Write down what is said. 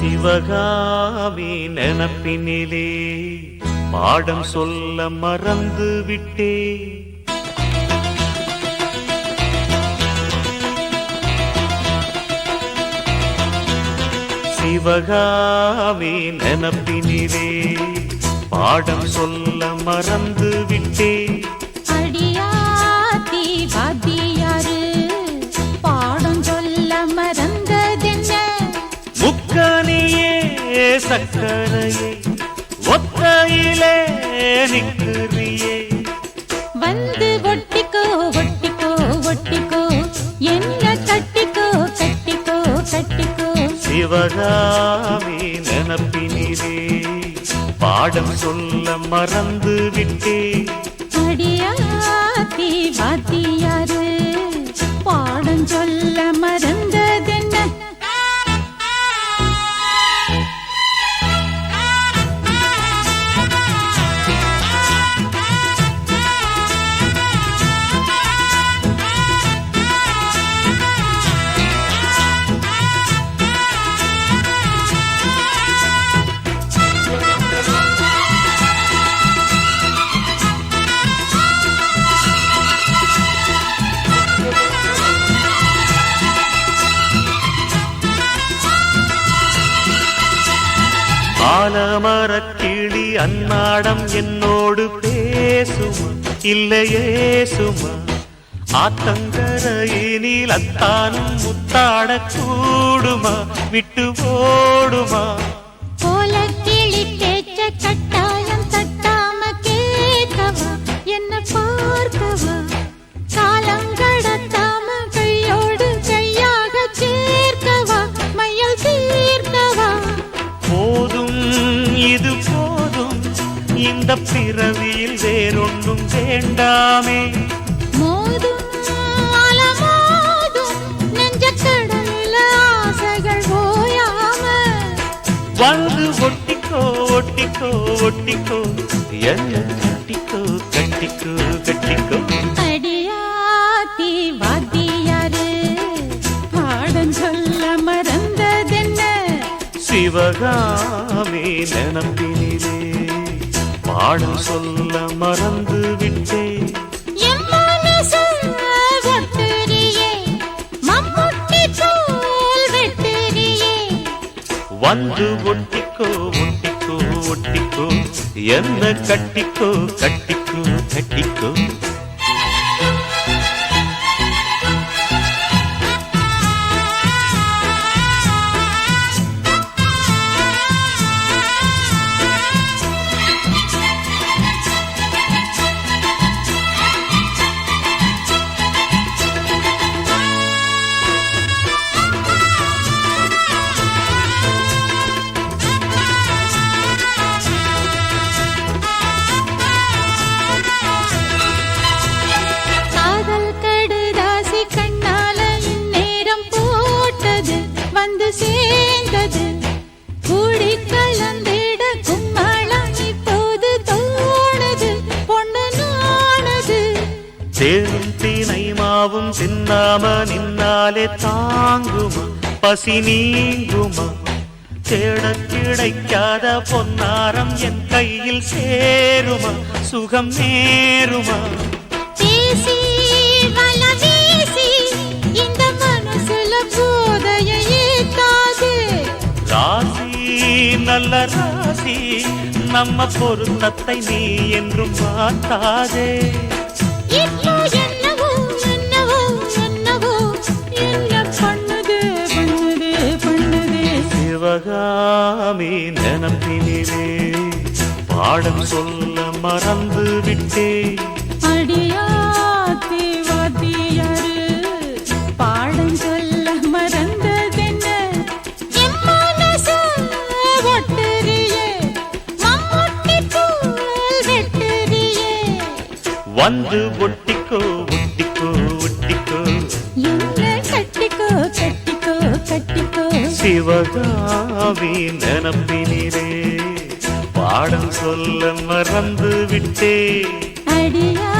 சிவகாமி நினப்பினிலே பாடம் சொல்ல மறந்து விட்டே. சிவகாமி நினப்பினிலே பாடம் சொல்ல மறந்து விட்டே. அடியாத்தி வாத்தியாரு பாடம் சொல்ல மறந்ததென்ன? முக்கனியே சக்கரையே ஒத்தையிலே நிற்கிறியே. வந்து ஒட்டிக்கோ ஒட்டிக்கோ ஒட்டிக்கோ என்ன கட்டிக்கோ கட்டிக்கோ கட்டிக்கோ. சிவகாமி நினப்பினிலே பாடம் சொல்ல மறந்து விட்டே. அடியாத்தி வாத்தியாரு பாடம் சொல்ல மறந்ததென்ன? ஆலமரக்கிளி அன்னாடம் என்னோடு பேசுமா இல்லையே சுமா? ஆத்தங்கரையினில் அத்தானும் முத்தாட கூடுமா விட்டு ஓடுமா? கோலக்கிளி பேச்ச கட்டாயம் தட்டாம கேட்கவா என்ன பார்க்கவா? காலம் கடத்தாம கையோடு கையாக சேர்க்கவா மையல் தீர்க்கவா? போதும் இது போதும் இந்த பிறவியில் வேறொன்றும் வேண்டாமே. மோதும் அலமோதும் நெஞ்ச கடலில் ஆசைகள் ஓயாம. வந்து ஒட்டிக்கோ ஒட்டிக்கோ ஒட்டிக்கோ என்ன கட்டிக்கோ கட்டிக்கோ கட்டிக்கோ. அடியாத்தி வாத்தியாரு பாடம் சொல்ல மறந்ததென்ன? சிவகாமி நினப்பினிலே பாடம் சொல்ல மறந்து விட்டே. என் மனசு ஒட்டுறியே மம்முட்டி போல் வெட்டுறியே. வந்து ஒட்டிக்கோ ஒட்டிக்கோ ஒட்டிக்கோ என்ன கட்டிக்கோ கட்டிக்கோ கட்டிக்கோ. தேனும் தீனை மாவும் தின்னாம நின்னாலே தாங்குமா பசி நீங்குமா? தேட கிடைக்காத பொன்னாரம் என் கையில் சேருமா சுகம் நேருமா? பேசி வல வீசி இந்த மனசுல போதையை ஏத்தாது. ராசி நல்ல ராசி நம்ம பொருத்தத்தை நீ என்றும் மாட்டாதே. இப்போ என்னவோ என்னவோ என்னவோ என்ன பண்ணுது பண்ணுது பண்ணுது. சிவகாமி நினப்பினிலே பாடம் சொல்ல மறந்து விட்டே. அடியாத்தி வாத்தியாரு பாடம் சொல்ல மறந்ததென்ன? என் மனசு ஒட்டுறியே மம்முட்டி போல் வெட்டுறியே. வந்து ஒட்டிக்கோ ஒட்டிக்கோ ஒட்டிக்கோ என்ன கட்டிக்கோ கட்டிக்கோ கட்டிக்கோ. சிவகாமி நினப்பினிலே பாடம் சொல்ல மறந்து விட்டே. அடியா